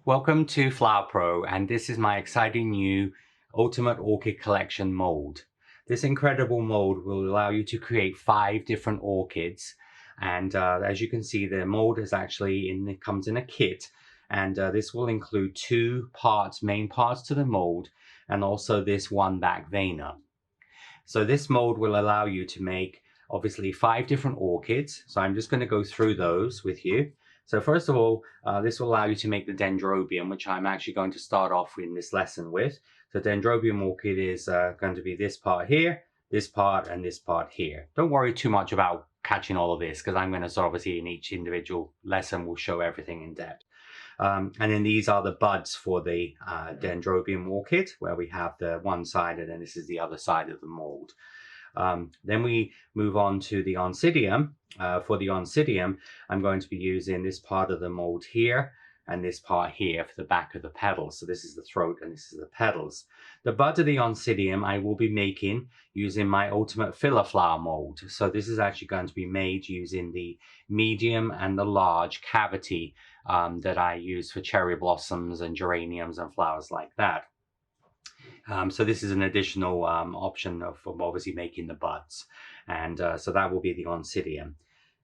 Welcome to Flower Pro, and this is my exciting new Ultimate Orchid Collection mold. This incredible mold will allow you to create 5 different orchids, and as you can see, the mold is actually comes in a kit, and this will include 2 main parts to the mold, and also this one back vena. So this mold will allow you to make obviously 5 different orchids. So I'm just going to go through those with you. So first of all, this will allow you to make the Dendrobium, which I'm actually going to start off in this lesson with. So Dendrobium Orchid is going to be this part here, this part, and this part here. Don't worry too much about catching all of this, because I'm going to sort of obviously in each individual lesson will show everything in depth. And then these are the buds for the Dendrobium Orchid, where we have the one side, and then this is the other side of the mold. Then we move on to the Oncidium. For the Oncidium, I'm going to be using this part of the mold here and this part here for the back of the petals. So this is the throat and this is the petals. The bud of the Oncidium I will be making using my Ultimate Filler Flower mold. So this is actually going to be made using the medium and the large cavity that I use for cherry blossoms and geraniums and flowers like that. So this is an additional option of obviously making the buds, and so that will be the Oncidium.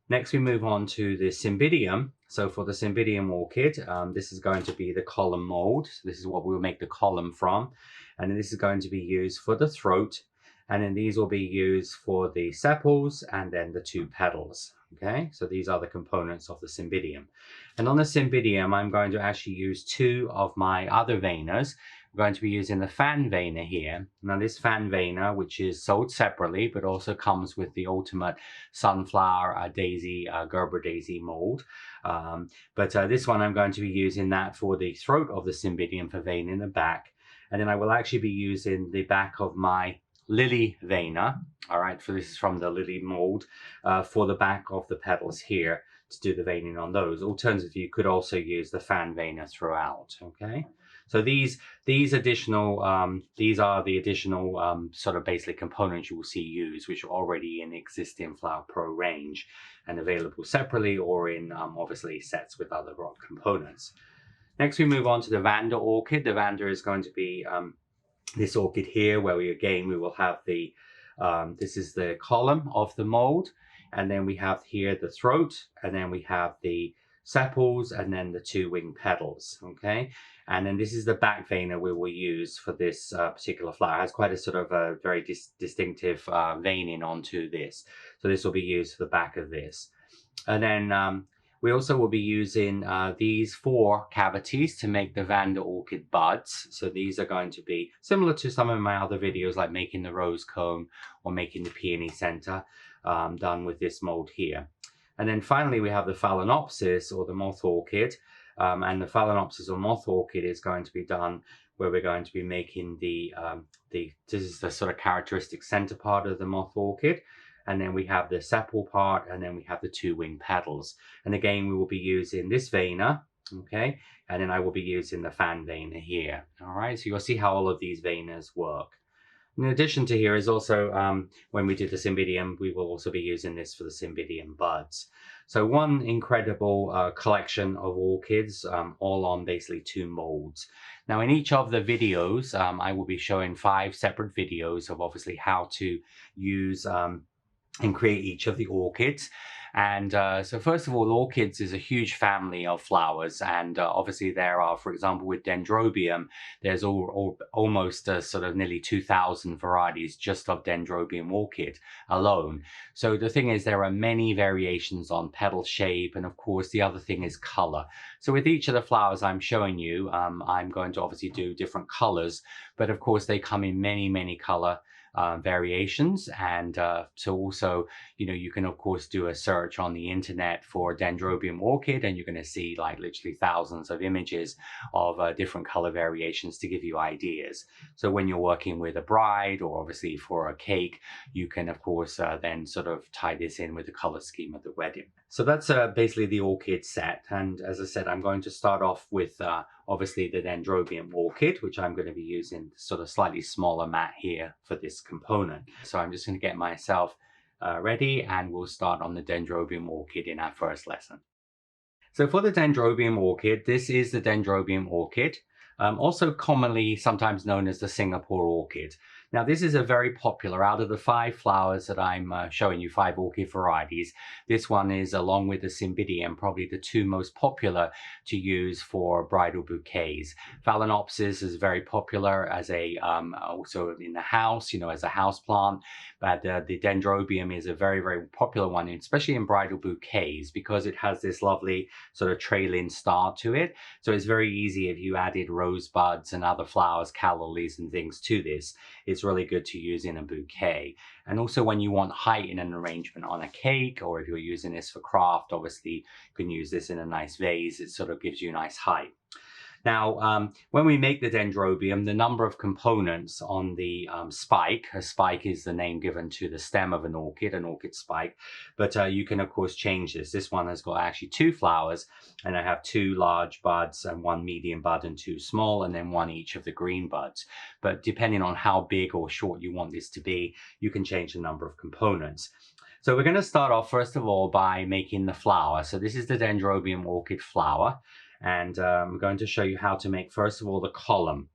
Next we move on to the Cymbidium. So for the Cymbidium orchid, this is going to be the column mold. So this is what we'll make the column from, and this is going to be used for the throat, and then these will be used for the sepals and then the 2 petals. Okay, so these are the components of the Cymbidium. And on the Cymbidium, I'm going to actually use 2 of my other venas. I'm going to be using the fan vena here. Now this fan vena, which is sold separately, but also comes with the Ultimate Sunflower Daisy, Gerber Daisy mold. But this one, I'm going to be using that for the throat of the Cymbidium for vena in the back. And then I will actually be using the back of my lily vena. All right, so this is from the lily mold for the back of the petals here to do the veining on those. Alternatively, you could also use the fan vena throughout. Okay, so these are the additional sort of basically components you will see used, which are already in existing Flower Pro range and available separately or in obviously sets with other rock components. Next, we move on to the Vanda orchid. The Vanda is going to be this orchid here, where we will have the this is the column of the mold, and then we have here the throat, and then we have the sepals, and then the 2 wing petals. Okay, and then this is the back vena we will use for this particular flower. It has quite a sort of a very distinctive veining onto this, so this will be used for the back of this. And then we also will be using these 4 cavities to make the Vanda orchid buds. So these are going to be similar to some of my other videos, like making the rose cone or making the peony center, done with this mold here. And then finally, we have the Phalaenopsis or the moth orchid. And the Phalaenopsis or moth orchid is going to be done where we're going to be making this is the sort of characteristic center part of the moth orchid. And then we have the sepal part, and then we have the 2 wing petals. And again, we will be using this vena, okay? And then I will be using the fan vena here, all right? So you'll see how all of these venas work. In addition to here is also, when we did the Cymbidium, we will also be using this for the Cymbidium buds. So one incredible collection of orchids, all on basically 2 molds. Now in each of the videos, I will be showing 5 separate videos of obviously how to use and create each of the orchids. And so first of all, orchids is a huge family of flowers, and obviously there are, for example, with Dendrobium, there's almost sort of nearly 2,000 varieties just of Dendrobium orchid alone. So the thing is, there are many variations on petal shape, and of course the other thing is color. So with each of the flowers I'm showing you, I'm going to obviously do different colors, but of course they come in many color variations. And so also, you know, you can of course do a search on the internet for Dendrobium orchid, and you're going to see like literally thousands of images of different color variations to give you ideas. So when you're working with a bride, or obviously for a cake, you can of course then sort of tie this in with the color scheme of the wedding. So that's basically the orchid set. And as I said, I'm going to start off with obviously the Dendrobium orchid, which I'm going to be using sort of slightly smaller mat here for this component. So I'm just going to get myself ready, and we'll start on the Dendrobium orchid in our first lesson. So for the Dendrobium orchid, this is the Dendrobium orchid, also commonly sometimes known as the Singapore orchid. Now this is a very popular, out of the 5 flowers that I'm showing you, 5 orchid varieties, this one is, along with the Cymbidium, probably the 2 most popular to use for bridal bouquets. Phalaenopsis is very popular as a, also in the house, you know, as a house plant, but the Dendrobium is a very, very popular one, especially in bridal bouquets, because it has this lovely sort of trailing start to it. So it's very easy if you added rosebuds and other flowers, calla lilies and things to this. It's really good to use in a bouquet. And also when you want height in an arrangement on a cake, or if you're using this for craft, obviously you can use this in a nice vase. It sort of gives you nice height. Now, when we make the Dendrobium, the number of components on the spike, a spike is the name given to the stem of an orchid spike, but you can of course change this. This one has got actually 2 flowers, and I have 2 large buds and 1 medium bud and 2 small, and then 1 each of the green buds. But depending on how big or short you want this to be, you can change the number of components. So we're going to start off first of all by making the flower. So this is the Dendrobium orchid flower. And I'm going to show you how to make, first of all, the column.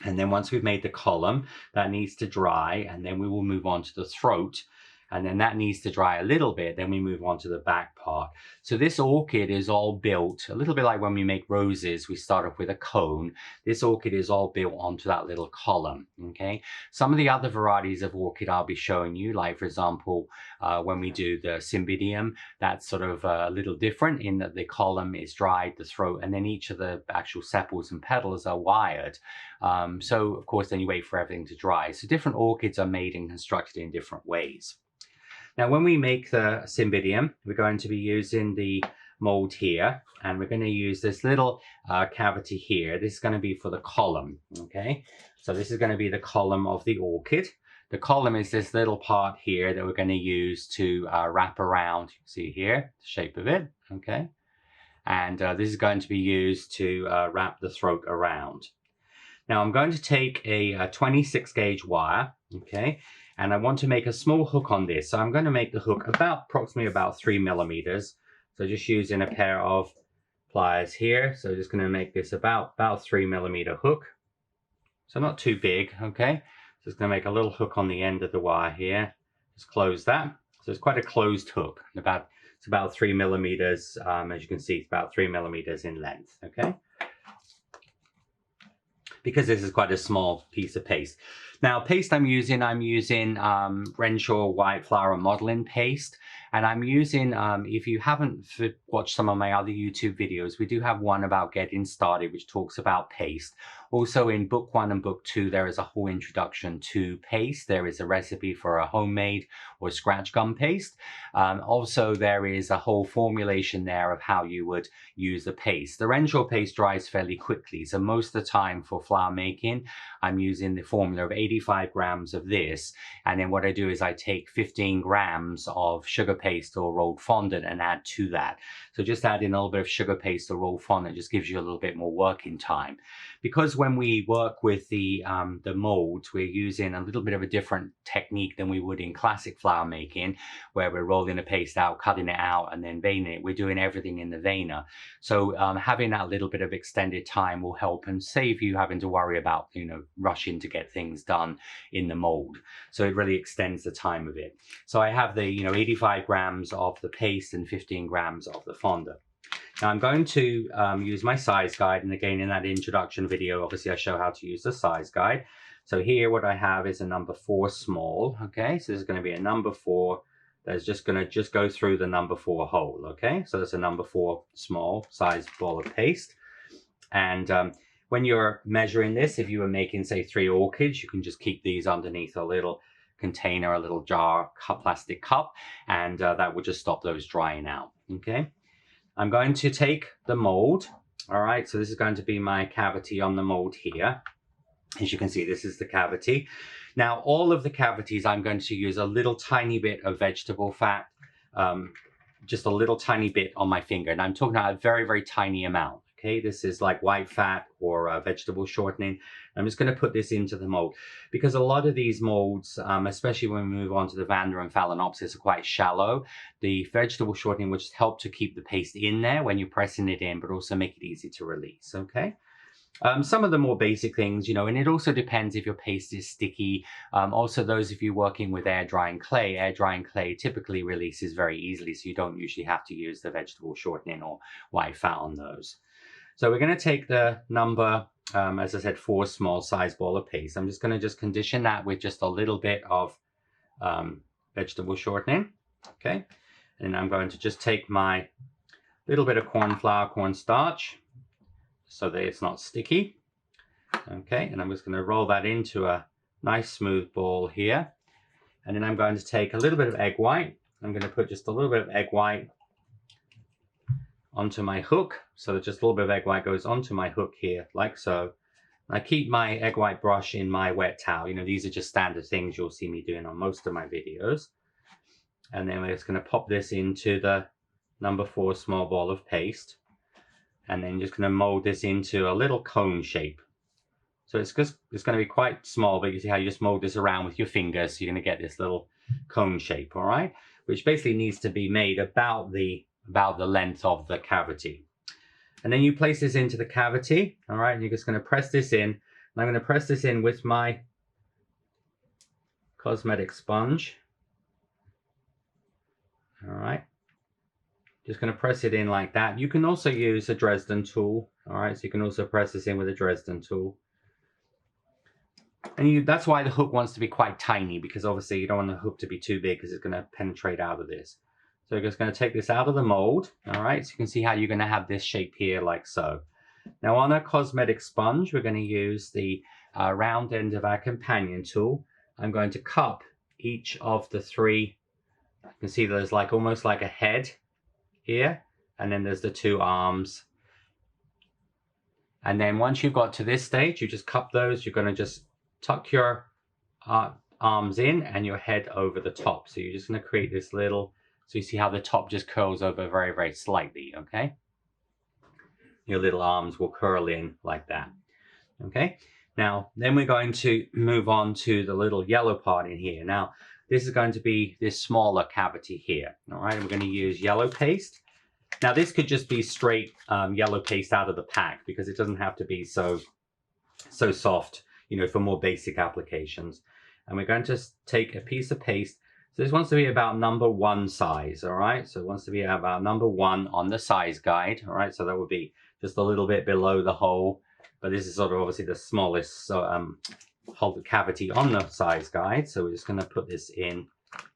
And then once we've made the column, that needs to dry, and then we will move on to the throat. And then that needs to dry a little bit, then we move on to the back part. So this orchid is all built, a little bit like when we make roses, we start off with a cone. This orchid is all built onto that little column, okay? Some of the other varieties of orchid I'll be showing you, like for example, when we do the Cymbidium, that's sort of a little different in that the column is dried, the throat, and then each of the actual sepals and petals are wired. So of course, then you wait for everything to dry. So different orchids are made and constructed in different ways. Now, when we make the Cymbidium, we're going to be using the mold here, and we're going to use this little cavity here. This is going to be for the column, okay? So this is going to be the column of the orchid. The column is this little part here that we're going to use to wrap around. You can see here, the shape of it, okay? And this is going to be used to wrap the throat around. Now, I'm going to take a 26 gauge wire, okay? And I want to make a small hook on this. So I'm going to make the hook approximately about 3 millimeters. So just using a pair of pliers here. So just going to make this about 3 millimeter hook. So not too big, okay? Just going to make a little hook on the end of the wire here. Just close that. So it's quite a closed hook. It's about 3 millimeters. As you can see, it's about 3 millimeters in length, okay? Because this is quite a small piece of paste. Now, paste I'm using Renshaw White Flower Modeling Paste. And I'm using, if you haven't watched some of my other YouTube videos, we do have one about getting started, which talks about paste. Also in book 1 and book 2, there is a whole introduction to paste. There is a recipe for a homemade or scratch gum paste. Also, there is a whole formulation there of how you would use the paste. The Renshaw paste dries fairly quickly. So most of the time for flower making, I'm using the formula of 85 grams of this. And then what I do is I take 15 grams of sugar paste or rolled fondant and add to that. So just adding a little bit of sugar paste or rolled fondant just gives you a little bit more working time. Because when we work with the molds, we're using a little bit of a different technique than we would in classic flower making, where we're rolling the paste out, cutting it out, and then veining it. We're doing everything in the veiner. So having that little bit of extended time will help and save you having to worry about, you know, rushing to get things done in the mold. So it really extends the time of it. So I have the, 85 grams of the paste and 15 grams of the fondant. Now I'm going to use my size guide, and again in that introduction video, obviously I show how to use the size guide. So here what I have is a number 4 small, okay? So this is going to be a number 4 that's just going to go through the number 4 hole, okay? So that's a number 4 small size ball of paste. And when you're measuring this, if you were making say 3 orchids, you can just keep these underneath a little container, a little jar, plastic cup, and that will just stop those drying out, okay? I'm going to take the mold, all right? So this is going to be my cavity on the mold here. As you can see, this is the cavity. Now, all of the cavities, I'm going to use a little tiny bit of vegetable fat, just a little tiny bit on my finger. And I'm talking about a very, very tiny amount, Okay, this is like white fat or vegetable shortening. I'm just going to put this into the mold because a lot of these molds, especially when we move on to the Vanda and Phalaenopsis, are quite shallow. The vegetable shortening will just help to keep the paste in there when you're pressing it in, but also make it easy to release. Okay. Some of the more basic things, you know, and it also depends if your paste is sticky. Also, those of you working with air drying clay typically releases very easily, so you don't usually have to use the vegetable shortening or white fat on those. So we're going to take the number, as I said, 4 small size ball of paste. I'm just going to condition that with just a little bit of vegetable shortening. Okay, and I'm going to just take my little bit of cornstarch, so that it's not sticky. Okay, and I'm just going to roll that into a nice smooth ball here. And then I'm going to take a little bit of egg white. I'm going to put just a little bit of egg white onto my hook. So that just a little bit of egg white goes onto my hook here, like so. I keep my egg white brush in my wet towel. You know, these are just standard things you'll see me doing on most of my videos. And then we're just going to pop this into the number 4 small ball of paste. And then just going to mold this into a little cone shape. So it's going to be quite small, but you see how you just mold this around with your fingers. So you're going to get this little cone shape, all right? Which basically needs to be made about the length of the cavity. And then you place this into the cavity, all right? And you're just going to press this in. And I'm going to press this in with my cosmetic sponge. All right. Just going to press it in like that. You can also use a Dresden tool. All right, so you can also press this in with a Dresden tool. And that's why the hook wants to be quite tiny, because obviously you don't want the hook to be too big because it's going to penetrate out of this. So you're just going to take this out of the mold. All right, so you can see how you're going to have this shape here like so. Now on a cosmetic sponge, we're going to use the round end of our companion tool. I'm going to cup each of the 3. You can see there's like almost like a head here, and then there's the 2 arms. And then once you've got to this stage, you just cup those. You're going to just tuck your arms in and your head over the top. So you're just going to create this little, so you see how the top just curls over very, very slightly, okay? Your little arms will curl in like that, okay? Now, then we're going to move on to the little yellow part in here. Now, this is going to be this smaller cavity here, all right? We're going to use yellow paste. Now, this could just be straight yellow paste out of the pack, because it doesn't have to be so soft, you know, for more basic applications. And we're going to take a piece of paste. So this wants to be about number 1 size, all right? So it wants to be about number 1 on the size guide, all right? So that would be just a little bit below the hole, but this is sort of obviously the smallest hole cavity on the size guide. So we're just going to put this in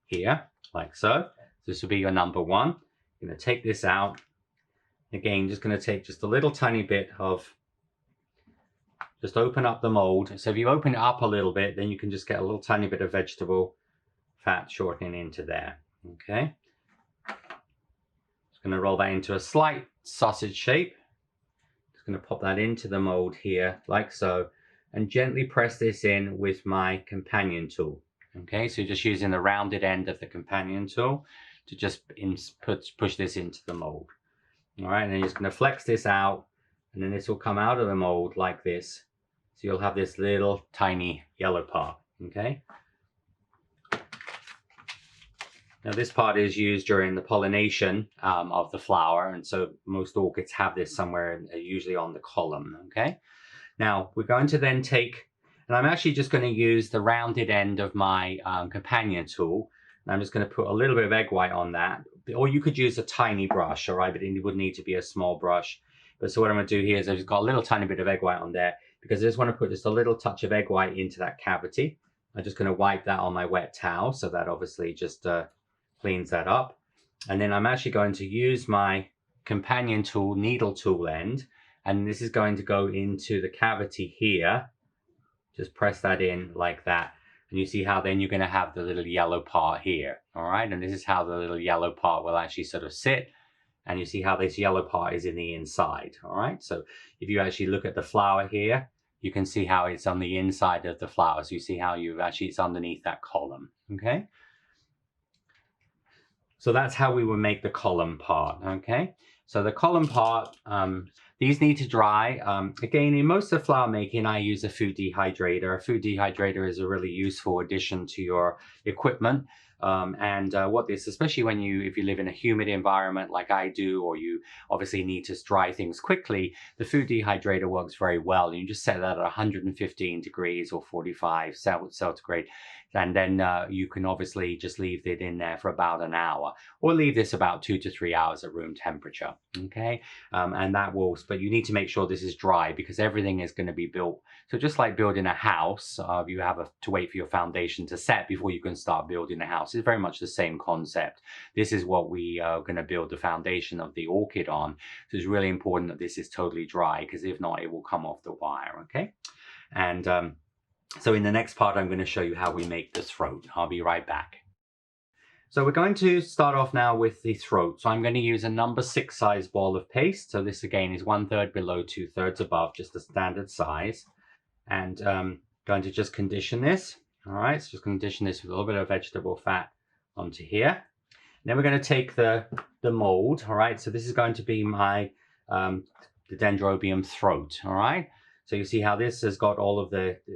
here, like so. This will be your number 1. You're going to take this out. Again, just going to take just a little tiny bit of, just open up the mold. So if you open it up a little bit, then you can just get a little tiny bit of vegetable fat shortening into there, okay? Just going to roll that into a slight sausage shape. Just going to pop that into the mold here, like so, and gently press this in with my companion tool, okay? So you're just using the rounded end of the companion tool to just push this into the mold, all right? And then you're just going to flex this out, and then this will come out of the mold like this. So you'll have this little tiny yellow part, okay? Now this part is used during the pollination of the flower, and so most orchids have this somewhere, usually on the column, okay? Now we're going to then take, and I'm actually just going to use the rounded end of my companion tool, and I'm just going to put a little bit of egg white on that, or you could use a tiny brush, all right, but it would need to be a small brush. But so what I'm going to do here is I've just got a little tiny bit of egg white on there, because I just want to put just a little touch of egg white into that cavity. I'm just going to wipe that on my wet towel, so that obviously just cleans that up. And then I'm actually going to use my companion tool, needle tool end, and this is going to go into the cavity here. Just press that in like that. And you see how then you're going to have the little yellow part here, all right? And this is how the little yellow part will actually sort of sit. And you see how this yellow part is in the inside, all right? So if you actually look at the flower here, you can see how it's on the inside of the flower. So you see how it's underneath that column, okay? So that's how we will make the column part, okay? So the column part, These need to dry. Again, in most of flower making, I use a food dehydrator. A food dehydrator is a really useful addition to your equipment. What this, especially if you live in a humid environment like I do, or you obviously need to dry things quickly, the food dehydrator works very well. You just set that at 115 degrees or 45 centigrade. And then you can obviously just leave it in there for about an hour, or leave this about 2 to 3 hours at room temperature. Okay. And that will, but you need to make sure this is dry because everything is going to be built. So just like building a house, you have to wait for your foundation to set before you can start building a house. It's very much the same concept. This is what we are going to build the foundation of the orchid on. So it's really important that this is totally dry, because if not, it will come off the wire. Okay. And so in the next part, I'm going to show you how we make the throat. I'll be right back. So we're going to start off now with the throat. So I'm going to use a number 6 size ball of paste. So this again is 1/3 below, 2/3 above, just the standard size. And going to just condition this. All right, so just condition this with a little bit of vegetable fat onto here. And then we're going to take the mold. All right, so this is going to be my the Dendrobium throat. All right. So you see how this has got all of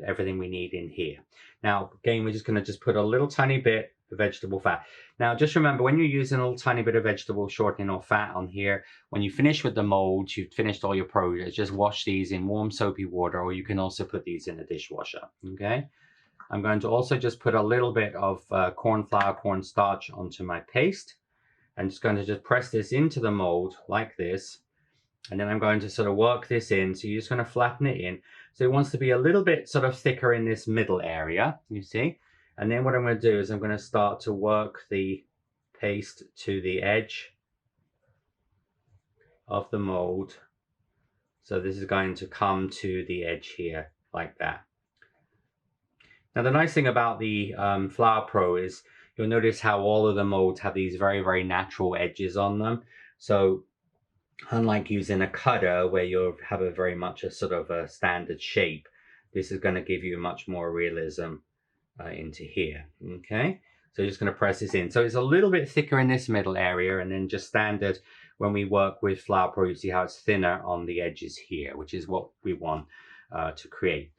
everything we need in here. Now, again, we're just going to just put a little tiny bit of vegetable fat. Now, just remember, when you're using a little tiny bit of vegetable shortening or fat on here, when you finish with the molds, you've finished all your projects, just wash these in warm soapy water, or you can also put these in a dishwasher, okay? I'm going to also just put a little bit of corn flour, cornstarch onto my paste. I'm just going to just press this into the mold like this. And then I'm going to sort of work this in. So you're just going to flatten it in. So it wants to be a little bit sort of thicker in this middle area, you see. And then what I'm going to do is I'm going to start to work the paste to the edge of the mold. So this is going to come to the edge here like that. Now the nice thing about the Flower Pro is you'll notice how all of the molds have these very, very natural edges on them. So unlike using a cutter where you'll have a very much a sort of a standard shape, this is going to give you much more realism into here. Okay, so just going to press this in. So it's a little bit thicker in this middle area, and then just standard when we work with Flower Pro, you see how it's thinner on the edges here, which is what we want to create.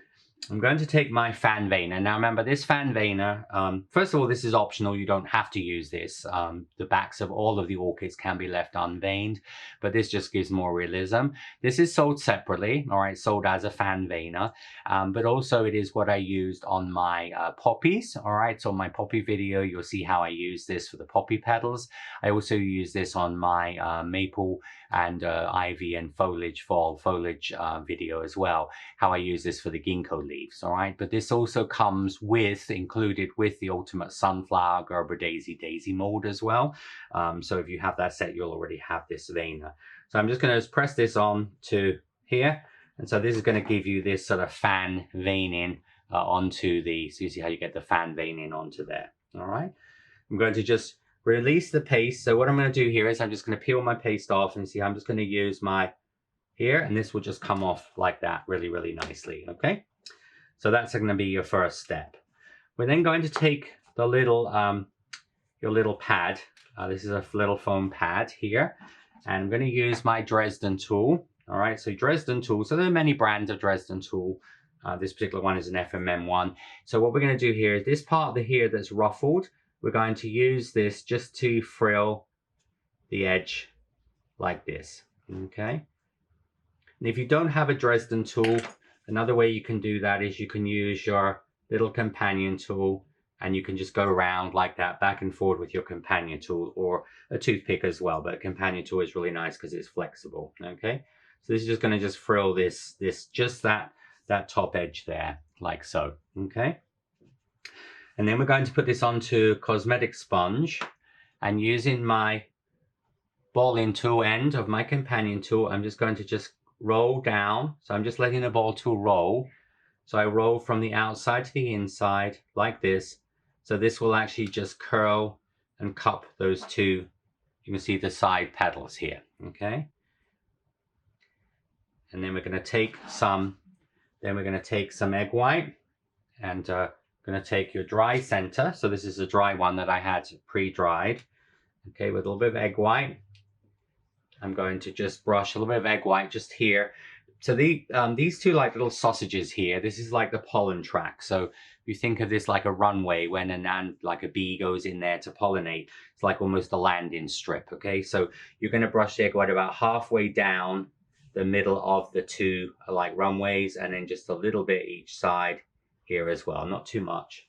I'm going to take my fan veiner. Now remember, this fan veiner, first of all, this is optional. You don't have to use this. The backs of all of the orchids can be left unveined, but this just gives more realism. This is sold separately, all right, sold as a fan veiner, but also it is what I used on my poppies, all right? So my poppy video, you'll see how I use this for the poppy petals. I also use this on my maple and ivy and fall foliage video as well, how I use this for the ginkgo leaves, all right? But this also comes included with the Ultimate Sunflower, Gerber Daisy mold as well. So if you have that set, you'll already have this veiner. So I'm just going to press this on to here. And so this is going to give you this sort of fan veining onto so you see how you get the fan veining onto there, all right? I'm going to just release the paste. So what I'm going to do here is I'm just going to peel my paste off, and see I'm just going to use my here, and this will just come off like that really, really nicely, okay? So that's going to be your first step. We're then going to take the little, your little pad. This is a little foam pad here, and I'm going to use my Dresden tool, all right? So Dresden tool, so there are many brands of Dresden tool. This particular one is an FMM one. So what we're going to do here is this part here that's ruffled, we're going to use this just to frill the edge like this, okay? And if you don't have a Dresden tool, another way you can do that is you can use your little companion tool, and you can just go around like that, back and forth with your companion tool, or a toothpick as well. But a companion tool is really nice because it's flexible, okay? So this is just going to just frill just that top edge there, like so, okay? And then we're going to put this onto cosmetic sponge, and using my balling tool end of my companion tool, I'm just going to just roll down. So I'm just letting the ball tool roll. So I roll from the outside to the inside like this. So this will actually just curl and cup those two. You can see the side petals here, okay? And then we're going to take some egg white, and going to take your dry center. So this is a dry one that I had pre-dried, okay, with a little bit of egg white. I'm going to just brush a little bit of egg white just here. So these two like little sausages here, this is like the pollen track. So if you think of this like a runway when like a bee goes in there to pollinate, it's like almost a landing strip, okay? So you're going to brush the egg white about halfway down the middle of the two like runways, and then just a little bit each side here as well, not too much.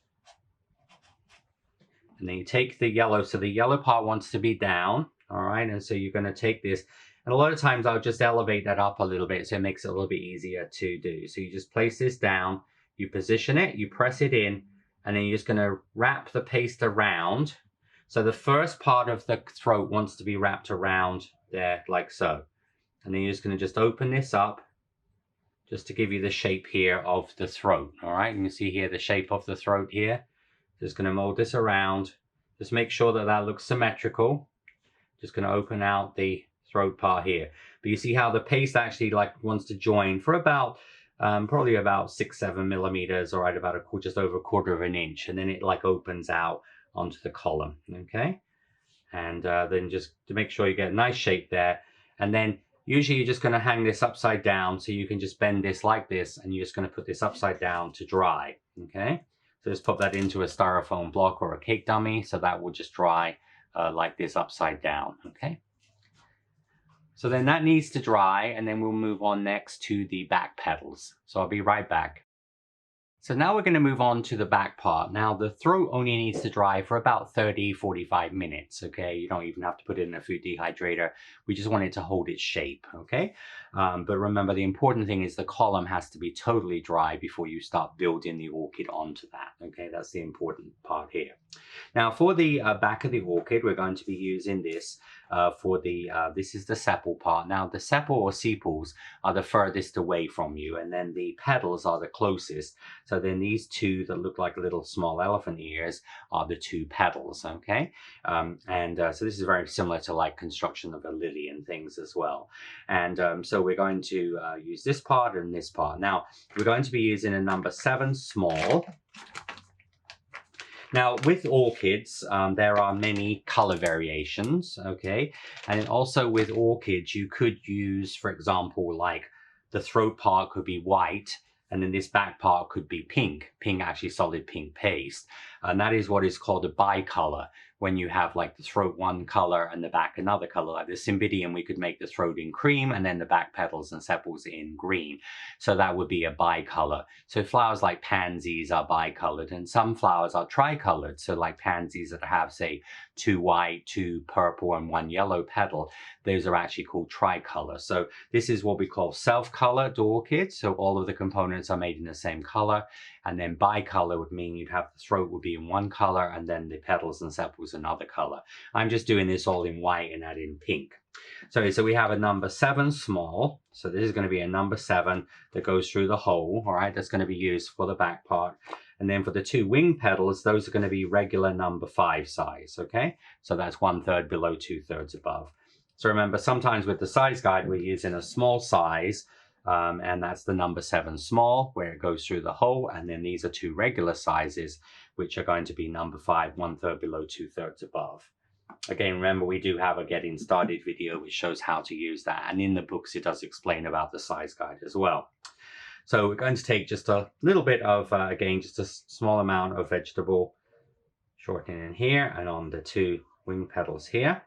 And then you take the yellow, so the yellow part wants to be down, all right? And so you're going to take this, and a lot of times I'll just elevate that up a little bit so it makes it a little bit easier to do. So you just place this down, you position it, you press it in, and then you're just going to wrap the paste around. So the first part of the throat wants to be wrapped around there like so. And then you're just going to just open this up just to give you the shape here of the throat, all right? You can see here the shape of the throat here. Just going to mold this around. Just make sure that that looks symmetrical. Just going to open out the throat part here. But you see how the paste actually like wants to join for about probably about 6-7 millimeters, or right about just over 1/4 of an inch, and then it like opens out onto the column. Okay, and then just to make sure you get a nice shape there, and then usually you're just going to hang this upside down, so you can just bend this like this, and you're just going to put this upside down to dry. Okay, so just put that into a styrofoam block or a cake dummy, so that will just dry like this upside down. Okay. So then that needs to dry, and then we'll move on next to the back petals. So I'll be right back. So now we're going to move on to the back part. Now the throat only needs to dry for about 30-45 minutes, okay? You don't even have to put it in a food dehydrator. We just want it to hold its shape, okay? But remember, the important thing is the column has to be totally dry before you start building the orchid onto that, okay? That's the important part here. Now for the back of the orchid, we're going to be using this this is the sepal part. Now the sepal or sepals are the furthest away from you, and then the petals are the closest. So then these two that look like little small elephant ears are the two petals, okay? So this is very similar to like construction of a lily and things as well. And so we're going to use this part and this part. Now we're going to be using a number 7 small. Now, with orchids, there are many color variations, okay? And also with orchids, you could use, for example, like the throat part could be white, and then this back part could be pink, actually solid pink paste. And that is what is called a bicolor, when you have like the throat one color and the back another color. Like the Cymbidium, we could make the throat in cream and then the back petals and sepals in green. So that would be a bicolor. So flowers like pansies are bicolored, and some flowers are tricolored. So like pansies that have, say, 2 white, 2 purple, and 1 yellow petal, those are actually called tricolor. So this is what we call self-colored orchids. So all of the components are made in the same color. And then bicolor would mean you'd have the throat would be in one color, and then the petals and sepals another color. I'm just doing this all in white and adding pink. So we have a number 7 small. So this is going to be a number 7 that goes through the hole, all right? That's going to be used for the back part. And then for the 2 wing petals, those are going to be regular number 5 size, okay? So that's 1/3 below, 2/3 above. So remember, sometimes with the size guide, we're using a small size, and that's the number 7 small, where it goes through the hole. And then these are 2 regular sizes, which are going to be number 5, 1/3 below, 2/3 above. Again, remember, we do have a getting started video which shows how to use that. And in the books, it does explain about the size guide as well. So we're going to take just a little bit of, again, just a small amount of vegetable shortening in here and on the 2 wing petals here.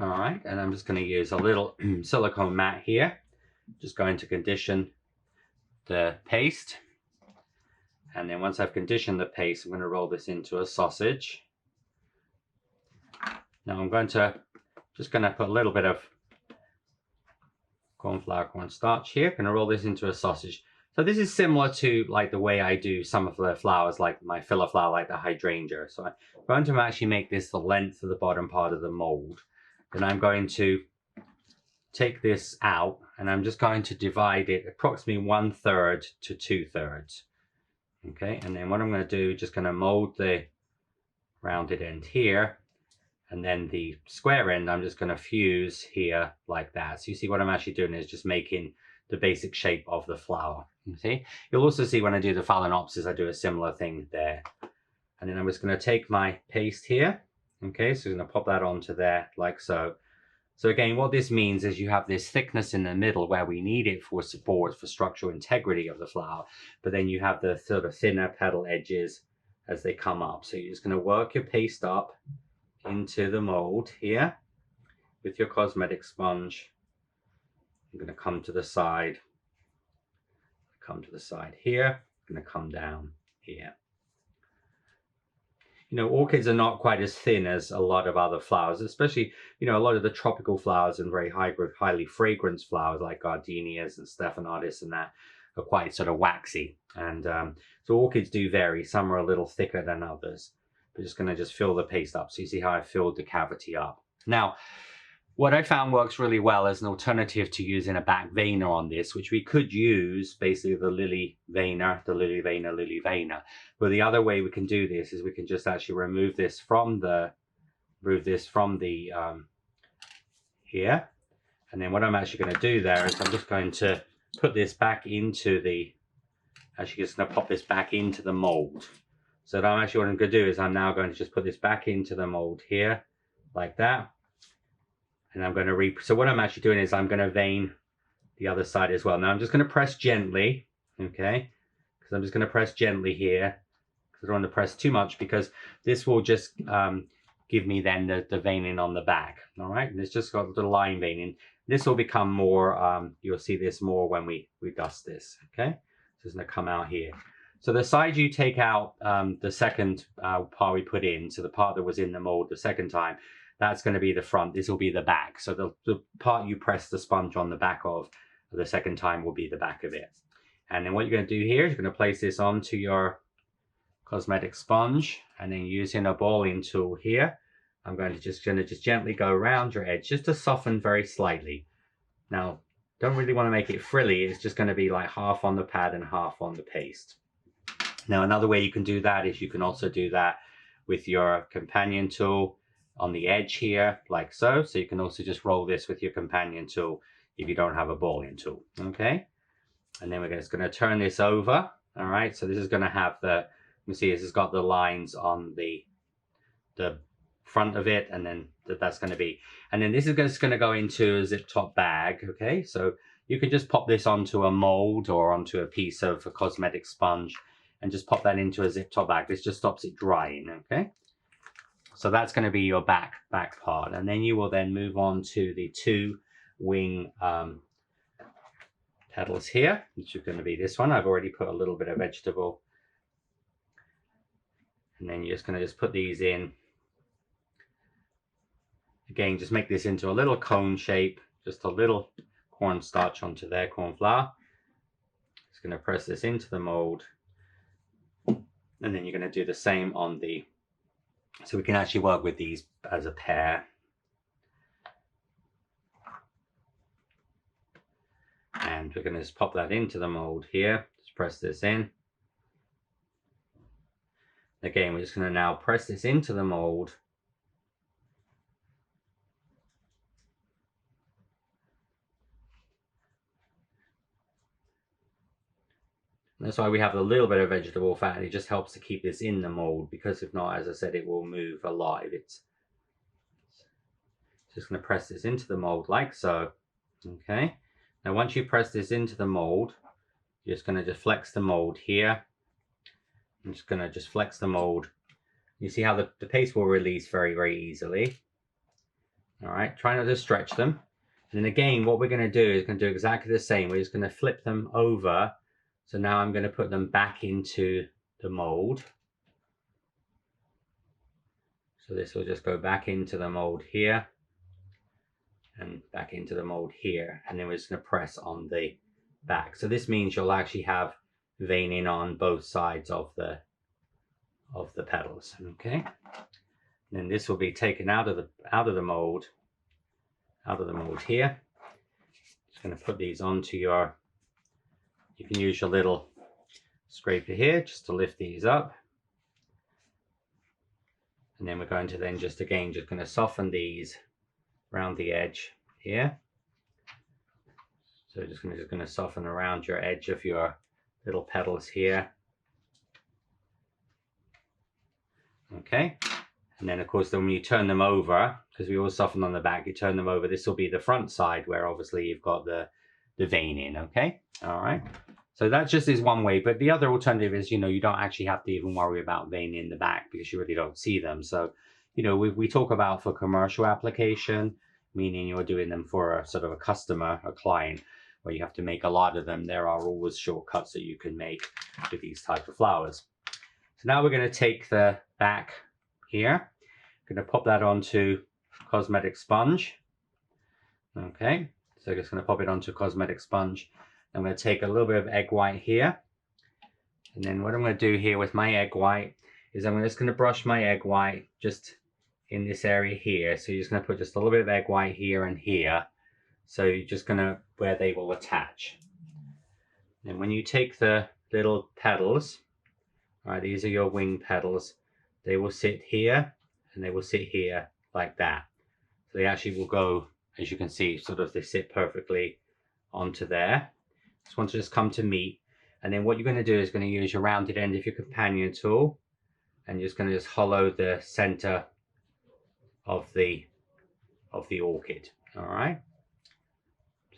All right, and I'm just going to use a little silicone mat here. Just going to condition the paste. And then once I've conditioned the paste, I'm going to roll this into a sausage. Now I'm just going to put a little bit of cornstarch here. I'm going to roll this into a sausage. So this is similar to like the way I do some of the flowers, like my filler flower, like the hydrangea. So I'm going to actually make this the length of the bottom part of the mold. Then I'm going to take this out, and I'm just going to divide it approximately 1/3 to 2/3. Okay, and then what I'm going to do, just going to mold the rounded end here, and then the square end I'm just going to fuse here like that. So you see what I'm actually doing is just making the basic shape of the flower. You see, you'll also see when I do the Phalaenopsis, I do a similar thing there. And then I'm just going to take my paste here, Okay, so we're going to pop that onto there like so. So again, what this means is you have this thickness in the middle where we need it for support, for structural integrity of the flower, but then you have the sort of thinner petal edges as they come up. So you're just going to work your paste up into the mold here with your cosmetic sponge. I'm going to come to the side here, I'm going to come down here. You know, orchids are not quite as thin as a lot of other flowers, especially, you know, a lot of the tropical flowers and very highly fragrant flowers like gardenias and stephanotis and that are quite sort of waxy. And so orchids do vary. Some are a little thicker than others. We're just going to fill the paste up. So you see how I filled the cavity up. Now, what I found works really well as an alternative to using a back veiner on this, which we could use basically the lily veiner. But the other way we can do this is we can just actually remove this from the here. And then what I'm actually going to do there is I'm just going to put this back into the, actually just going to pop this back into the mold. So what I'm going to do is I'm now going to just put this back into the mold here like that. And I'm going to so what I'm actually doing is I'm going to vein the other side as well. Now I'm just going to press gently, okay? Because I'm just going to press gently here. Because I don't want to press too much because this will just give me then the veining on the back, all right? And it's just got the line veining. This will become more, you'll see this more when we dust this, okay? So it's going to come out here. So the side you take out the second part we put in, so the part that was in the mold the second time, that's going to be the front. This will be the back. So the part you press the sponge on the back of the second time will be the back of it. And then what you're going to do here is you're going to place this onto your cosmetic sponge, and then using a balling tool here, I'm going to just gently go around your edge just to soften very slightly. Now, don't really want to make it frilly. It's just going to be like half on the pad and half on the paste. Now, another way you can do that is you can also do that with your companion tool on the edge here, like so. So you can also just roll this with your companion tool if you don't have a balling tool, okay? And then we're just going to turn this over, all right? So this is going to have the, you see this has got the lines on the front of it, and then that's going to be, and then this is just going to go into a zip top bag, okay? So you can just pop this onto a mold or onto a piece of a cosmetic sponge and just pop that into a zip top bag. This just stops it drying, okay? So that's going to be your back part. And then you will then move on to the two wing petals here, which is going to be this one. I've already put a little bit of vegetable. And then you're just going to put these in. Again, just make this into a little cone shape, just a little cornstarch onto there, corn flour. Just going to press this into the mold. And then you're going to do the same on the, so we can actually work with these as a pair. And we're going to just pop that into the mold here. Just press this in. Again, we're just going to now press this into the mold. And that's why we have a little bit of vegetable fat. It just helps to keep this in the mold, because if not, as I said, it will move a lot if it's. Just going to press this into the mold like so. Okay. Now once you press this into the mold, you're just going to flex the mold here. I'm just going to flex the mold. You see how the paste will release very, very easily. All right, try not to stretch them. And then again, what we're going to do is going to do exactly the same. We're just going to flip them over. So now I'm going to put them back into the mold. So this will just go back into the mold here and back into the mold here. And then we're just going to press on the back. So this means you'll actually have veining on both sides of the petals. Okay. And then this will be taken out of the mold here. Just going to put these onto your, you can use your little scraper here just to lift these up. And then we're going to then just going to soften these around the edge here. So just going to soften around your edge of your little petals here. Okay. And then of course, then when you turn them over, because we always soften on the back, you turn them over, this will be the front side where obviously you've got the vein in, okay? All right. So that just is one way, but the other alternative is, you know, you don't actually have to even worry about vein in the back because you really don't see them. So, you know, we talk about for commercial application, meaning you're doing them for a sort of a customer, a client, where you have to make a lot of them. There are always shortcuts that you can make with these type of flowers. So now we're going to take the back here. I'm going to pop that onto cosmetic sponge. Okay, so just going to pop it onto cosmetic sponge. I'm going to take a little bit of egg white here. And then what I'm going to do here with my egg white is I'm just going to brush my egg white just in this area here. So you're just going to put just a little bit of egg white here and here. So you're just going to, where they will attach. And when you take the little petals, all right, these are your wing petals, they will sit here and they will sit here like that. So they actually will go, as you can see, sort of they sit perfectly onto there. Just want to just come to meet. And then what you're going to do is going to use your rounded end of your companion tool. And you're just going to just hollow the center of the orchid. All right.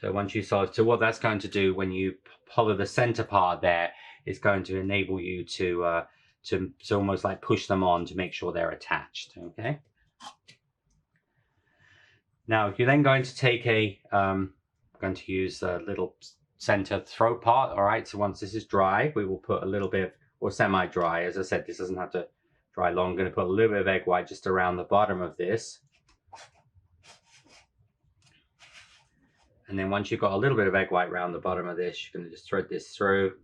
So once you solve, so what that's going to do when you hollow the center part there, is going to enable you to almost like push them on to make sure they're attached. Okay. Now you're then going to take a, I'm going to use a little center throat part. All right. So once this is dry, we will put a little bit of, or semi-dry. As I said, this doesn't have to dry long. I'm going to put a little bit of egg white just around the bottom of this. And then once you've got a little bit of egg white around the bottom of this, you're going to just thread this through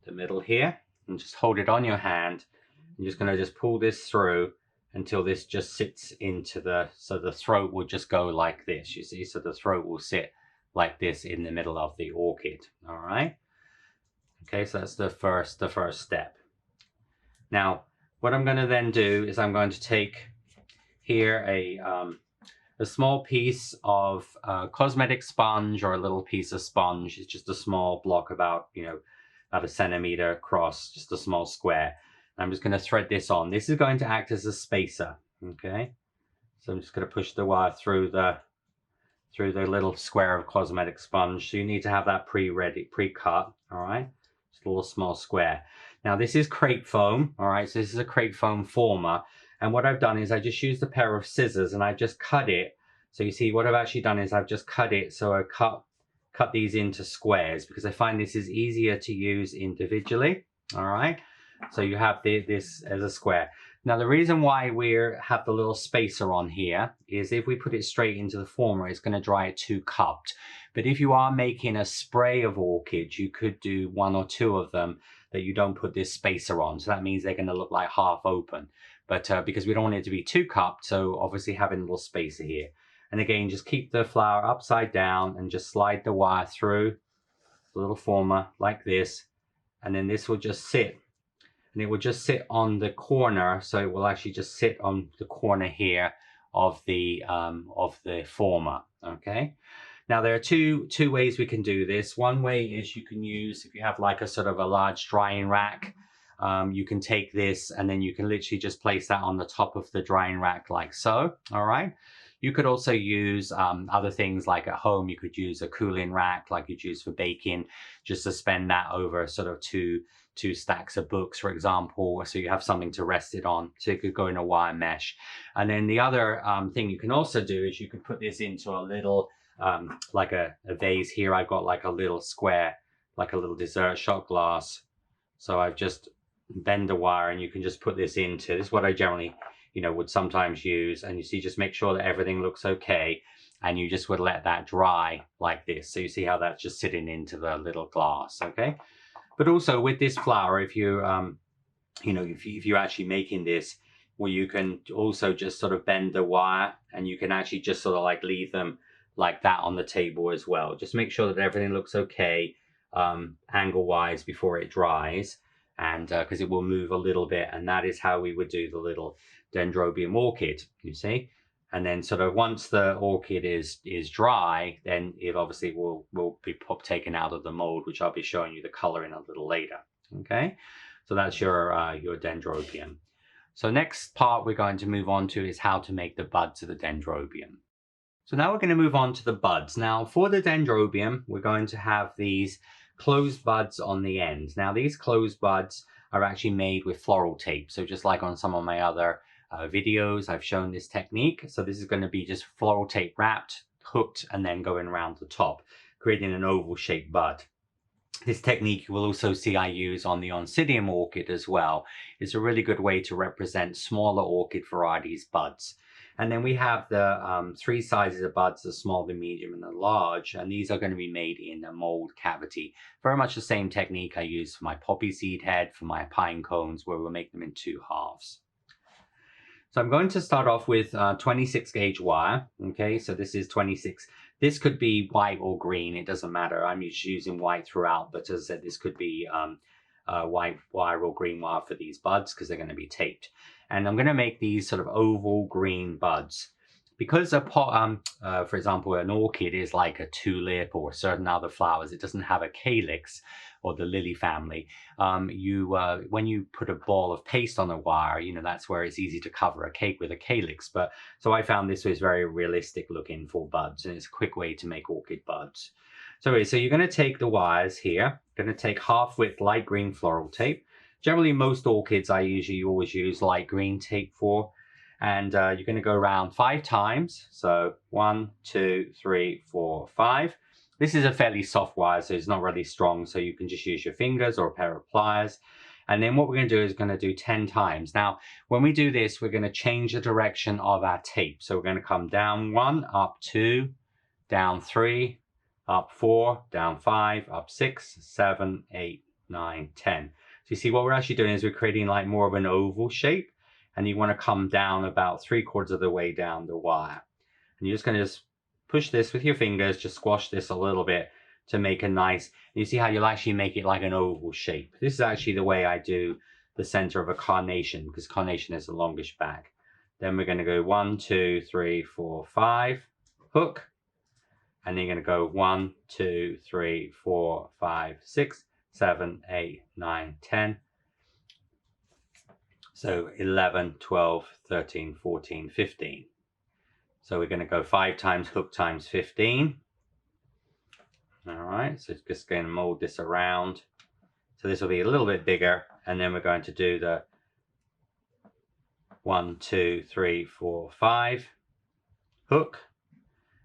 the middle here and just hold it on your hand. You're just going to just pull this through until this just sits into the, so the throat will just go like this, you see, so the throat will sit like this in the middle of the orchid. All right. Okay, so that's the first step. Now, what I'm going to then do is I'm going to take here a small piece of cosmetic sponge, or a little piece of sponge. It's just a small block about, you know, about 1 centimeter across, just a small square. I'm just going to thread this on. This is going to act as a spacer. Okay, so I'm just going to push the wire through the little square of cosmetic sponge. So you need to have that pre-cut. All right, just a little small square. Now this is crepe foam. All right, so this is a crepe foam former. And what I've done is I just used a pair of scissors and I just cut it. So you see what I've actually done is I've just cut it. So I cut these into squares because I find this is easier to use individually. All right. So you have this as a square. Now the reason why we have the little spacer on here is if we put it straight into the former, it's going to dry it too cupped. But if you are making a spray of orchids, you could do 1 or 2 of them that you don't put this spacer on. So that means they're going to look like half open. But because we don't want it to be too cupped, so obviously having a little spacer here. And again, just keep the flower upside down and just slide the wire through the little former like this. And then this will just sit. And it will just sit on the corner. So it will actually just sit on the corner here of the former. Okay. Now there are two ways we can do this. One way is you can use, if you have like a sort of a large drying rack, you can take this and then you can literally just place that on the top of the drying rack like so. All right. You could also use other things like at home. You could use a cooling rack like you'd use for baking, just suspend that over sort of two stacks of books, for example, so you have something to rest it on. So it could go in a wire mesh. And then the other thing you can also do is you could put this into a little like a vase here. I've got like a little square, like a little dessert shot glass. So I've just bend the wire and you can just put this into, this is what I generally, you know, would sometimes use. And you see, just make sure that everything looks okay. And you just would let that dry like this. So you see how that's just sitting into the little glass, okay? But also with this flower, if you, you know, if you're actually making this, well, you can also just sort of bend the wire and you can actually just sort of like leave them like that on the table as well. Just make sure that everything looks okay angle-wise before it dries, and because it will move a little bit, and that is how we would do the little Dendrobium orchid, you see. And then sort of once the orchid is dry, then it obviously will be taken out of the mold, which I'll be showing you the color in a little later. Okay, so that's your Dendrobium. So next part we're going to move on to is how to make the buds of the Dendrobium. So now we're going to move on to the buds. Now for the Dendrobium, we're going to have these closed buds on the end. Now these closed buds are actually made with floral tape. So just like on some of my other videos, I've shown this technique. So this is going to be just floral tape wrapped, hooked, and then going around the top, creating an oval shaped bud. This technique you will also see I use on the Oncidium orchid as well. It's a really good way to represent smaller orchid varieties buds. And then we have the 3 sizes of buds, the small, the medium, and the large. And these are going to be made in a mold cavity. Very much the same technique I use for my poppy seed head, for my pine cones, where we'll make them in 2 halves. So I'm going to start off with 26 gauge wire. Okay, so this is 26. This could be white or green, it doesn't matter. I'm just using white throughout, but as I said, this could be white wire or green wire for these buds because they're going to be taped. And I'm going to make these sort of oval green buds. Because a pot, for example, an orchid is like a tulip or certain other flowers, it doesn't have a calyx, or the lily family. When you put a ball of paste on a wire, you know, that's where it's easy to cover a cake with a calyx. But so I found this was very realistic looking for buds, and it's a quick way to make orchid buds. So you're going to take the wires here, going to take half width light green floral tape. Generally, most orchids I usually always use light green tape for. And you're going to go around 5 times. So 1, 2, 3, 4, 5. This is a fairly soft wire, so it's not really strong. So you can just use your fingers or a pair of pliers. And then what we're going to do is going to do 10 times. Now, when we do this, we're going to change the direction of our tape. So we're going to come down 1, up 2, down 3, up 4, down 5, up 6, 7, 8, 9, 10. So you see what we're actually doing is we're creating like more of an oval shape. And you want to come down about 3/4 of the way down the wire. And you're just going to just push this with your fingers, just squash this a little bit to make a nice, and you see how you'll actually make it like an oval shape. This is actually the way I do the center of a carnation, because carnation is the longest back. Then we're going to go 1, 2, 3, 4, 5, hook. And then you're going to go 1, 2, 3, 4, 5, 6, 7, 8, 9, 10. So 11, 12, 13, 14, 15. So we're going to go 5 times hook times 15. All right, so just going to mold this around. So this will be a little bit bigger. And then we're going to do the 1, 2, 3, 4, 5 hook.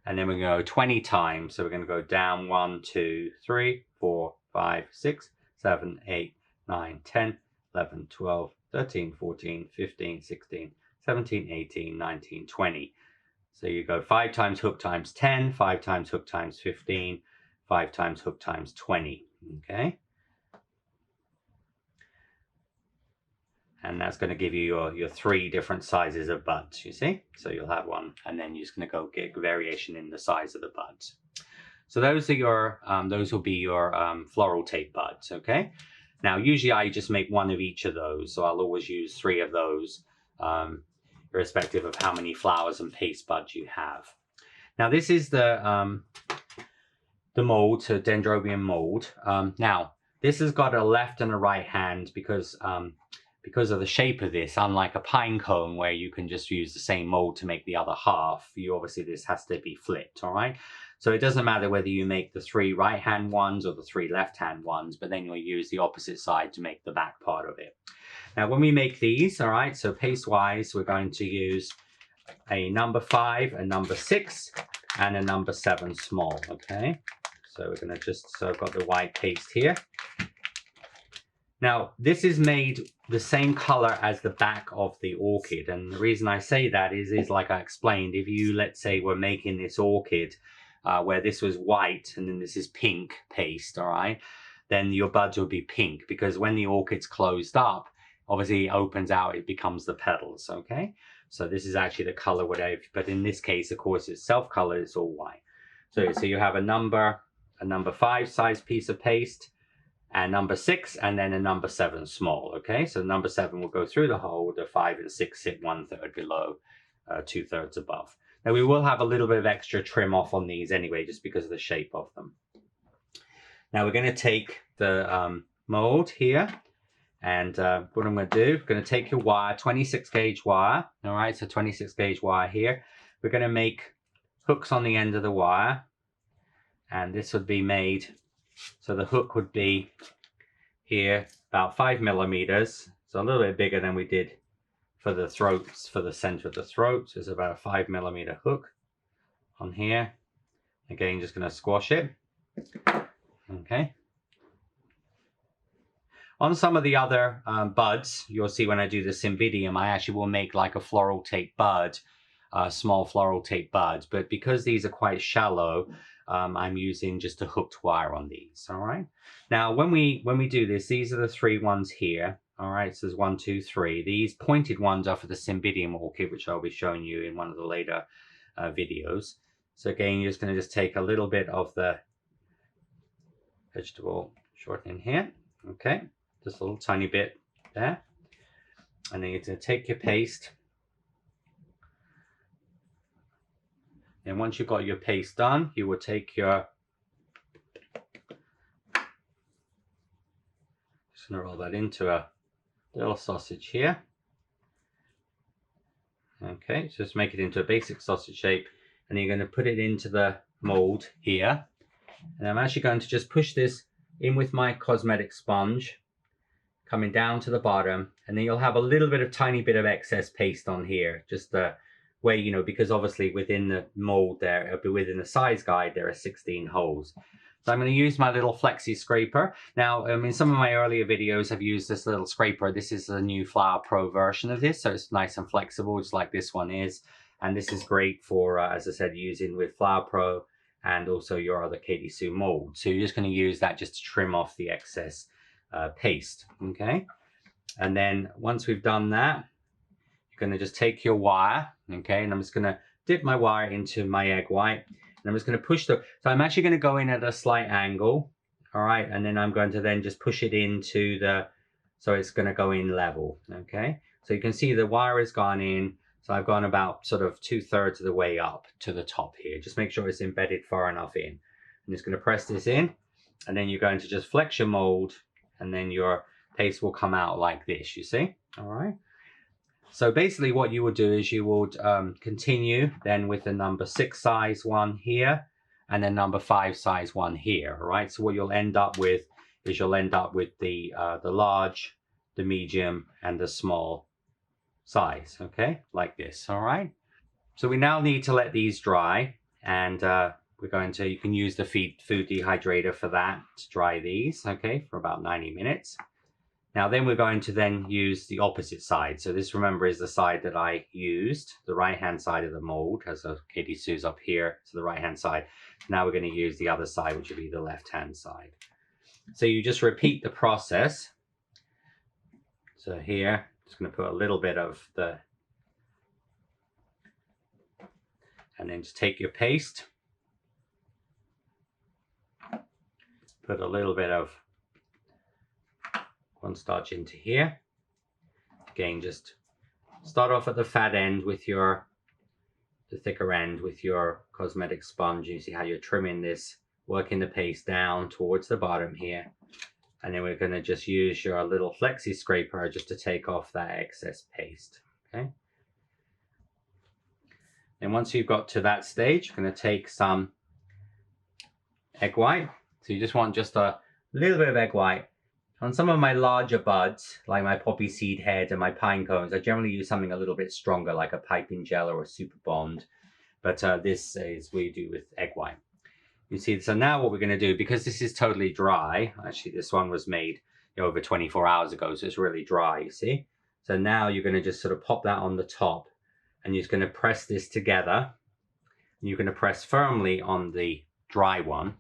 And then we're going to go 20 times. So we're going to go down 1, 2, 3, 4, 5, 6, 7, 8, 9, 10, 11, 12, 13, 14, 15, 16, 17, 18, 19, 20. So you go 5 times hook times 10, 5 times hook times 15, 5 times hook times 20. Okay. And that's going to give you your 3 different sizes of buds, you see? So you'll have one, and then you're just going to go get variation in the size of the buds. So those are your, those will be your floral tape buds, okay? Now, usually I just make 1 of each of those, so I'll always use 3 of those, irrespective of how many flowers and paste buds you have. Now, this is the mold, so Dendrobium mold. Now, this has got a left and a right hand because of the shape of this, unlike a pine cone where you can just use the same mold to make the other half, obviously this has to be flipped, all right? So it doesn't matter whether you make the 3 right-hand ones or the 3 left-hand ones, but then you'll use the opposite side to make the back part of it. Now, when we make these, all right, so paste-wise, we're going to use a number 5, a number 6, and a number 7 small, okay? So we're going to so I've got the white paste here. Now, this is made the same color as the back of the orchid. And the reason I say that is like I explained, if you, let's say, were making this orchid where this was white and then this is pink paste, all right, then your buds would be pink because when the orchid's closed up, obviously it opens out, it becomes the petals, okay? So this is actually the color, whatever, but in this case, of course, it's self-colored, it's all white. So you have a number 5 size piece of paste, and number 6, and then a number 7 small, okay? So number 7 will go through the hole, the 5 and 6 sit 1/3 below, 2/3 above. Now we will have a little bit of extra trim off on these anyway, just because of the shape of them. Now we're going to take the mold here, And what I'm going to do, I'm going to take your wire, 26 gauge wire. All right, so 26 gauge wire here. We're going to make hooks on the end of the wire. And this would be made, so the hook would be here about 5 millimeters. So a little bit bigger than we did for the throats, for the center of the throat. So it's about a 5 millimeter hook on here. Again, just going to squash it. Okay. On some of the other buds, you'll see when I do the Cymbidium, I actually will make like a floral tape bud, small floral tape buds. But because these are quite shallow, I'm using just a hooked wire on these. All right. Now, when we do this, these are the 3 ones here. All right. So there's 1, 2, 3. These pointed ones are for the Cymbidium orchid, which I'll be showing you in one of the later videos. So again, you're just going to take a little bit of the vegetable shortening here. Okay. Just a little tiny bit there. And then you're going to take your paste. And once you've got your paste done, you will take your, just going to roll that into a little sausage here. Okay, so just make it into a basic sausage shape. And you're going to put it into the mold here. And I'm actually going to just push this in with my cosmetic sponge, coming down to the bottom, and then you'll have a little bit of tiny bit of excess paste on here, just where, you know, because obviously within the mold there, within the size guide, there are 16 holes. So I'm going to use my little flexi scraper. Now, in some of my earlier videos, I've used this little scraper. This is a new Flower Pro version of this, so it's nice and flexible, just like this one is. And this is great for, as I said, using with Flower Pro and also your other Katy mold. So you're just going to use that just to trim off the excess paste. Okay. And then once we've done that, you're going to just take your wire. Okay. And I'm just going to dip my wire into my egg white. And I'm just going to push so I'm actually going to go in at a slight angle. All right. And then I'm going to then just push it into so it's going to go in level. Okay. So you can see the wire has gone in. So I've gone about sort of 2/3 of the way up to the top here. Just make sure it's embedded far enough in. I'm just going to press this in, and then you're going to just flex your mold, and then your paste will come out like this, you see? All right. So basically what you would do is you would continue then with the number 6 size one here, and then number 5 size one here, all right? So what you'll end up with is you'll end up with the large, the medium, and the small size, okay, like this. All right, so we now need to let these dry, and you can use the food dehydrator for that to dry these, okay, for about 90 minutes. Now then we're going to then use the opposite side. So this, remember, is the side that I used, the right hand side of the mold, as a Katy Sue's up here to the right hand side. Now we're going to use the other side, which will be the left hand side. So you just repeat the process. So here, just going to put a little bit of and then just take your paste, put a little bit of cornstarch into here. Again, just start off at the fat end with the thicker end with your cosmetic sponge. You see how you're trimming this, working the paste down towards the bottom here. And then we're going to just use your little flexi scraper just to take off that excess paste, okay? And once you've got to that stage, you're going to take some egg white. So you just want just a little bit of egg white. On some of my larger buds, like my poppy seed head and my pine cones, I generally use something a little bit stronger, like a piping gel or a super bond. But this is what you do with egg white. You see, so now what we're going to do, because this is totally dry, actually this one was made over 24 hours ago, so it's really dry, you see. So now you're going to just sort of pop that on the top, and you're just going to press this together. And you're going to press firmly on the dry one.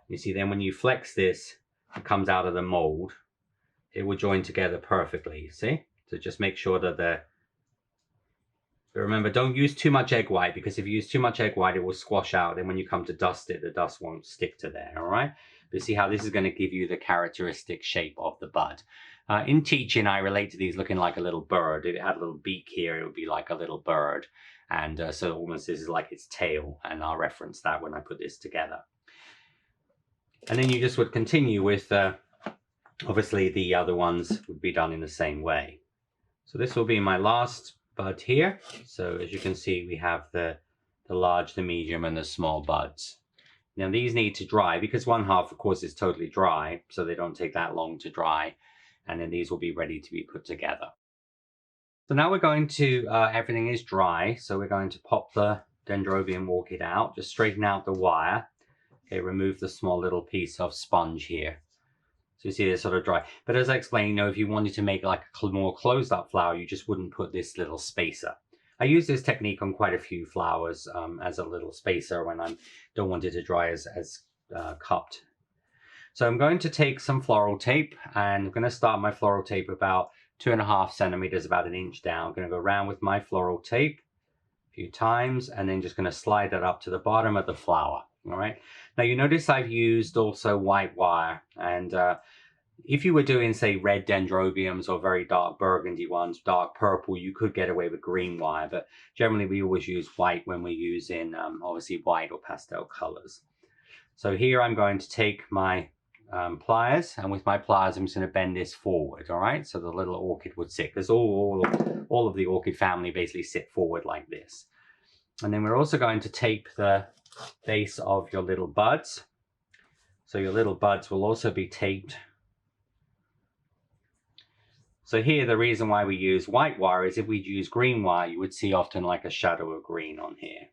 You see, then when you flex this, it comes out of the mold, it will join together perfectly, you see. So just make sure that but remember, don't use too much egg white, because if you use too much egg white, it will squash out. And when you come to dust it, the dust won't stick to there, all right? But see how this is going to give you the characteristic shape of the bud. In teaching, I relate to these looking like a little bird. If it had a little beak here, it would be like a little bird. And so almost this is like its tail. And I'll reference that when I put this together. And then you just would continue with Obviously the other ones would be done in the same way. So this will be my last bud here. So as you can see, we have the large, the medium, and the small buds. Now these need to dry because one half, of course, is totally dry, so they don't take that long to dry. And then these will be ready to be put together. So now we're going to, everything is dry, so we're going to pop the Dendrobium Orchid out, just straighten out the wire. Okay, remove the small little piece of sponge here. So you see they're sort of dry. But as I explained, you know, if you wanted to make like a more closed up flower, you just wouldn't put this little spacer. I use this technique on quite a few flowers as a little spacer when I don't want it to dry as cupped. So I'm going to take some floral tape, and I'm going to start my floral tape about 2.5 centimeters, about 1 inch down. I'm going to go around with my floral tape a few times, and then just going to slide that up to the bottom of the flower. All right. Now you notice I've used also white wire, and if you were doing, say, red dendrobiums or very dark burgundy ones, dark purple, you could get away with green wire, but generally we always use white when we're using obviously white or pastel colors. So here I'm going to take my pliers, and with my pliers I'm just going to bend this forward, all right? So the little orchid would sit, because all of the orchid family basically sit forward like this. And then we're also going to tape the base of your little buds. So your little buds will also be taped. So here, the reason why we use white wire is if we use green wire, you would see often like a shadow of green on here.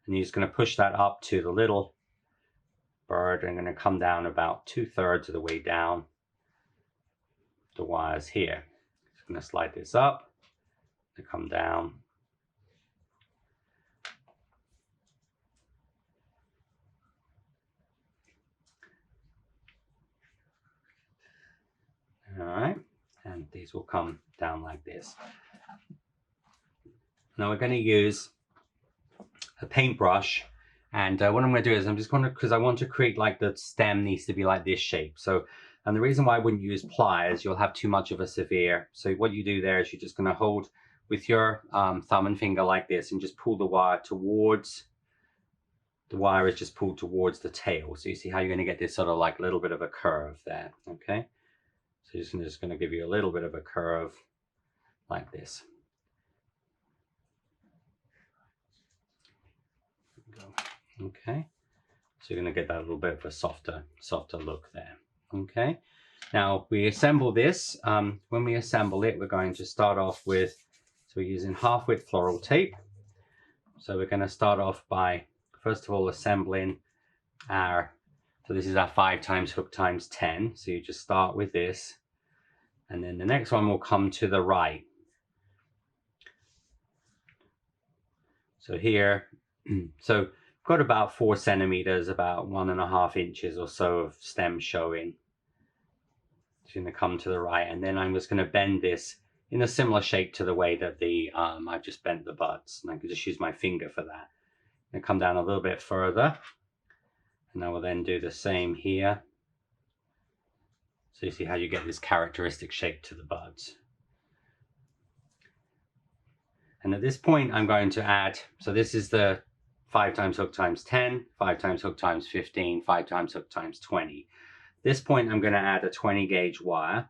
And you're just going to push that up to the little bird. I'm going to come down about 2/3 of the way down the wires here. Just going to slide this up to come down. All right. And these will come down like this. Now we're going to use a paintbrush, and what I'm going to do is I'm just going to, because I want to create like the stem needs to be like this shape. So, and the reason why I wouldn't use pliers, you'll have too much of a severe. So what you do there is you're just going to hold with your thumb and finger like this, and just pull the wire towards, the wire is just pulled towards the tail. So you see how you're going to get this sort of like little bit of a curve there. Okay. So just going to give you a little bit of a curve like this. Okay, so you're going to get that little bit of a softer look there. Okay, now we assemble this. When we assemble it, we're going to start off with, so we're using half-width floral tape. So we're going to start off by, first of all, assembling our, so this is our 5 hook times 10. So you just start with this, and then the next one will come to the right. So here, so got about 4 centimeters, about 1.5 inches or so of stem showing. It's going to come to the right, and then I'm just going to bend this in a similar shape to the way that the I've just bent the buds, and I can just use my finger for that. And come down a little bit further, and I will then do the same here. So you see how you get this characteristic shape to the buds. And at this point I'm going to add, so this is the 5 hook times 10, 5 hook times 15, 5 hook times 20. This point I'm going to add a 20 gauge wire.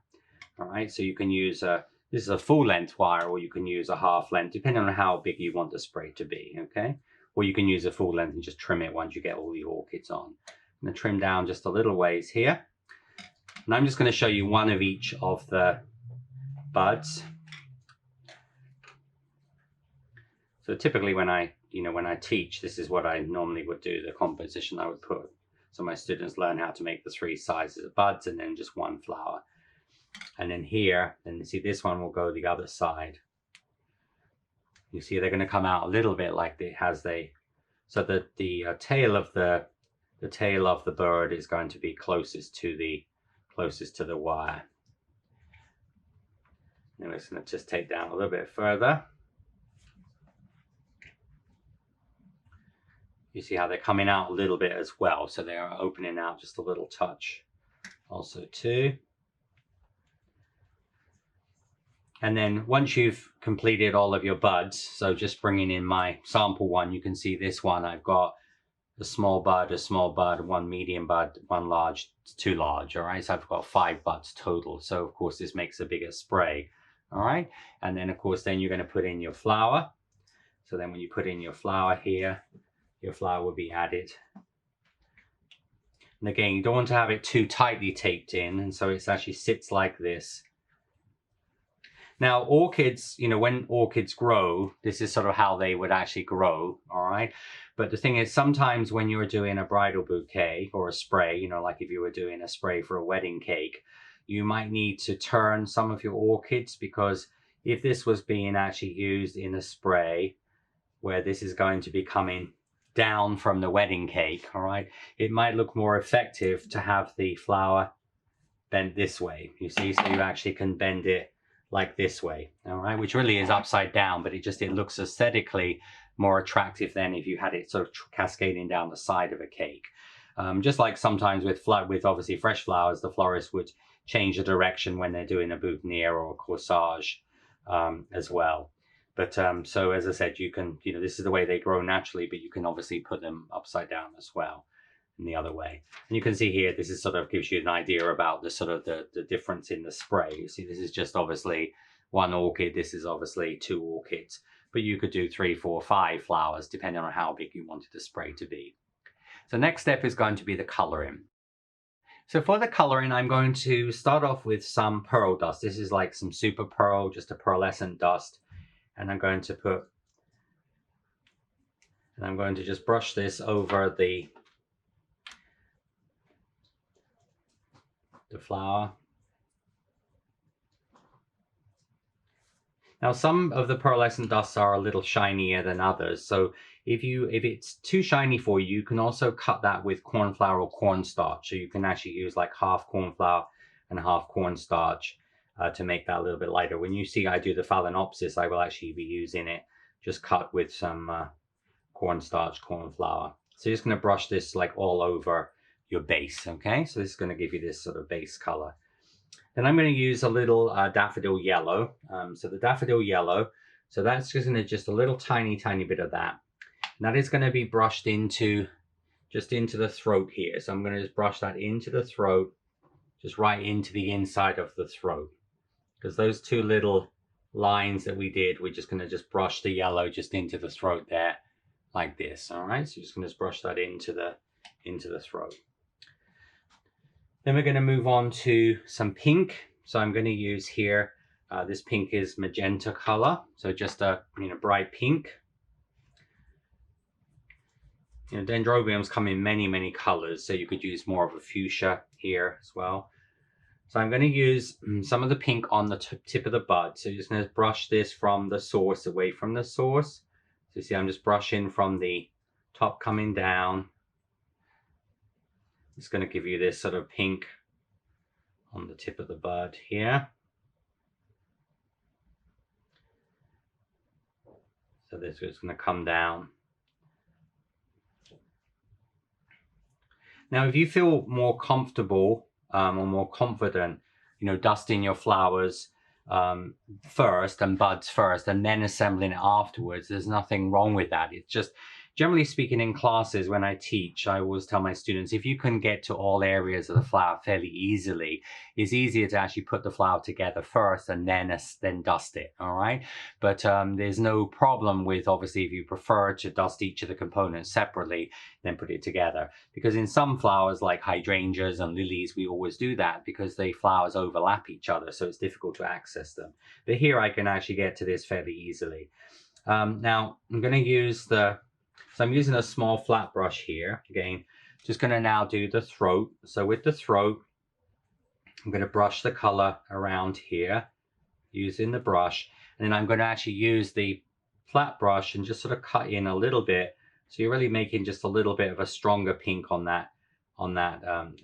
All right, so you can use this is a full length wire, or you can use a half length, depending on how big you want the spray to be. Okay, or you can use a full length and just trim it once you get all the orchids on. I'm going to trim down just a little ways here, and I'm just going to show you one of each of the buds. So typically when I teach, this is what I normally would do, the composition I would put. So my students learn how to make the 3 sizes of buds and then just 1 flower. And then here, and you see this one will go the other side. You see they're going to come out a little bit like it has so that the tail of the bird is going to be closest to the wire. Now it's going to just take down a little bit further. You see how they're coming out a little bit as well, so they are opening out just a little touch also too. And then once you've completed all of your buds, so just bringing in my sample one, you can see this one I've got a small bud, one medium bud, one large, two large. All right, so I've got 5 buds total. So of course this makes a bigger spray. All right, and then of course then you're going to put in your flower. So then when you put in your flower here, your flower will be added. And again, you don't want to have it too tightly taped in, and so it actually sits like this. Now orchids, you know, when orchids grow, this is sort of how they would actually grow, all right? But the thing is, sometimes when you're doing a bridal bouquet or a spray, you know, like if you were doing a spray for a wedding cake, you might need to turn some of your orchids, because if this was being actually used in a spray where this is going to be coming down from the wedding cake, all right, it might look more effective to have the flower bent this way, you see, so you actually can bend it like this way, all right, which really is upside down, but it looks aesthetically more attractive than if you had it sort of cascading down the side of a cake. Just like sometimes with obviously fresh flowers, the florist would change the direction when they're doing a boutonniere or a corsage as well. But so as I said, you can, you know, this is the way they grow naturally, but you can obviously put them upside down as well in the other way. And you can see here, this is sort of gives you an idea about the sort of the difference in the spray. You see, this is just obviously one orchid. This is obviously 2 orchids, but you could do 3, 4, 5 flowers depending on how big you wanted the spray to be. So next step is going to be the coloring. So for the coloring, I'm going to start off with some pearl dust. This is like some super pearl, just a pearlescent dust. And I'm going to just brush this over the flower. Now some of the pearlescent dusts are a little shinier than others, so if it's too shiny for you, you can also cut that with corn flour or cornstarch. So you can actually use like half corn flour and half cornstarch to make that a little bit lighter. When you see I do the Phalaenopsis, I will actually be using it just cut with some cornstarch, corn flour. So you're just going to brush this like all over your base, okay? So this is going to give you this sort of base color. Then I'm going to use a little daffodil yellow. So the daffodil yellow, so that's just going to just a little tiny bit of that. And that is going to be brushed just into the throat here. So I'm going to just brush that into the throat, just right into the inside of the throat. Because those 2 little lines that we did, we're just going to just brush the yellow just into the throat there, like this. All right, so you're just going to brush that into the throat. Then we're going to move on to some pink. So I'm going to use here, this pink is magenta color. So just a bright pink. You know, dendrobiums come in many colors, so you could use more of a fuchsia here as well. So I'm going to use some of the pink on the tip of the bud. So you're just going to brush this from the source away from the source. So you see I'm just brushing from the top coming down. It's going to give you this sort of pink on the tip of the bud here. So this is going to come down. Now, if you feel more comfortable or more confident, you know, dusting your flowers first and buds first and then assembling it afterwards, there's nothing wrong with that. It's just, generally speaking, in classes when I teach, I always tell my students, if you can get to all areas of the flower fairly easily, it's easier to actually put the flower together first and then dust it, all right? But there's no problem with, obviously, if you prefer to dust each of the components separately, then put it together. Because in some flowers, like hydrangeas and lilies, we always do that because the flowers overlap each other, so it's difficult to access them. But here I can actually get to this fairly easily. Now, I'm going to use so I'm using a small flat brush here. Again, just going to now do the throat. So with the throat, I'm going to brush the color around here using the brush. And then I'm going to actually use the flat brush and just sort of cut in a little bit. So you're really making just a little bit of a stronger pink on that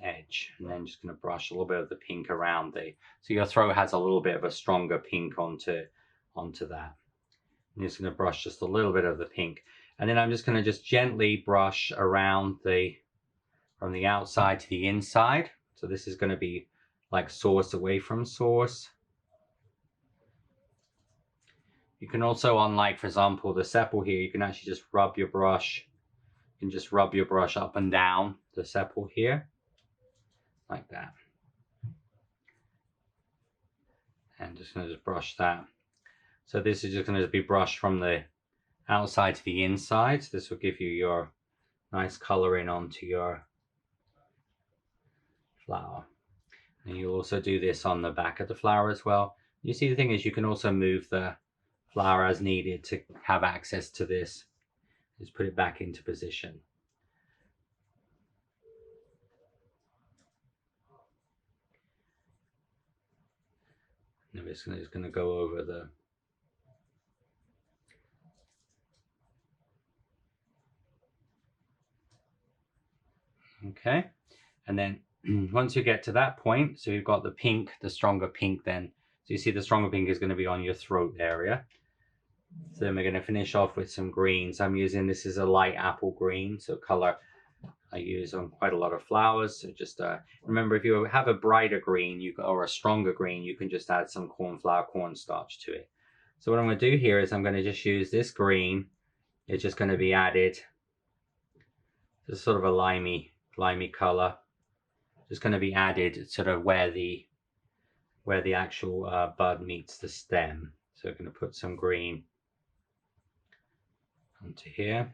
edge. And then just going to brush a little bit of the pink around so your throat has a little bit of a stronger pink onto that. I'm just going to brush just a little bit of the pink. And then I'm just going to just gently brush around from the outside to the inside. So this is going to be like source away from source. You can also, on like, for example, the sepal here, you can actually just rub your brush You can just rub your brush up and down the sepal here, like that. And just going to brush that. So this is just going to be brushed from the outside to the inside. This will give you your nice coloring onto your flower. And you'll also do this on the back of the flower as well. You see, the thing is, you can also move the flower as needed to have access to this. Just put it back into position. And I'm just going to go over the okay, and then once you get to that point, so you've got the pink, the stronger pink then, so you see the stronger pink is going to be on your throat area. So then we're going to finish off with some greens. I'm using, this is a light apple green, so color I use on quite a lot of flowers. So just remember, if you have a brighter green or a stronger green, you can just add some cornstarch to it. So what I'm going to do here is I'm going to just use this green. It's just going to be added, just sort of a limey color, just going to be added sort of where the actual bud meets the stem. So we're going to put some green onto here.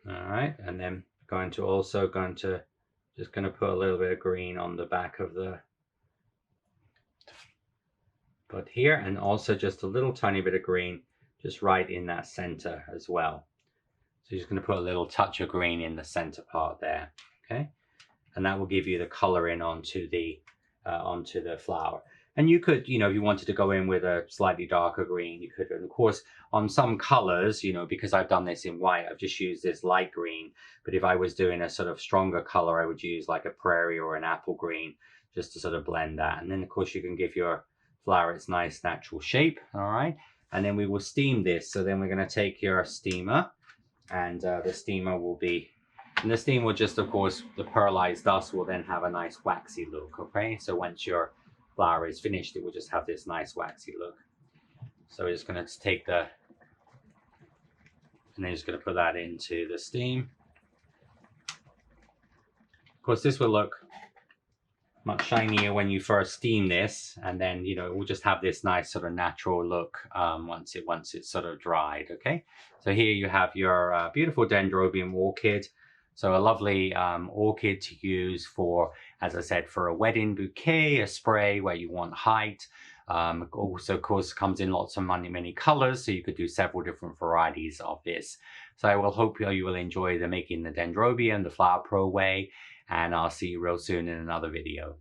All right, and then just going to put a little bit of green on the back of the bud here, and also just a little tiny bit of green just right in that center as well. So you're just going to put a little touch of green in the center part there, okay? And that will give you the coloring onto the flower. And you could, you know, if you wanted to go in with a slightly darker green, you could. And of course, on some colors, you know, because I've done this in white, I've just used this light green. But if I was doing a sort of stronger color, I would use like a prairie or an apple green just to sort of blend that. And then of course you can give your flower its nice natural shape, all right? And then we will steam this. So then we're going to take your steamer, and the steamer will be, and the steam will just, of course, the pearlized dust will then have a nice waxy look, okay? So once your flower is finished, it will just have this nice waxy look. So we're just going to take the, and then just going to put that into the steam. Of course, this will look much shinier when you first steam this, and then, you know, it will just have this nice sort of natural look once it's sort of dried, okay? So here you have your beautiful Dendrobium orchid. So a lovely orchid to use for, as I said, for a wedding bouquet, a spray where you want height. Also, of course, comes in lots of many colors, so you could do several different varieties of this. So I will hope you will enjoy making the Dendrobium the Flower Pro way, and I'll see you real soon in another video.